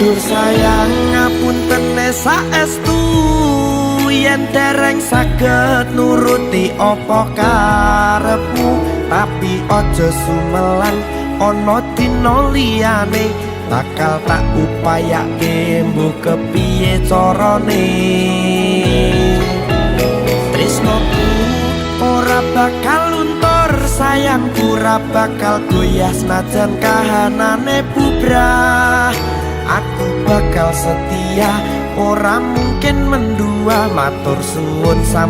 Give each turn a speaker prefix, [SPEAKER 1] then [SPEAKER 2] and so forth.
[SPEAKER 1] Dur sayang ngapunten saestu yen dereng saged nuruti apa karepmu, tapi aja sumelan ana dina liyane bakal tak upayake mbok kepiye carane. Tresnoku ora bakal luntur, sayangku ora bakal goyah senajan kahanane bubrah. Aku bakal setia, ora mungkin mendua, matur suwun sampai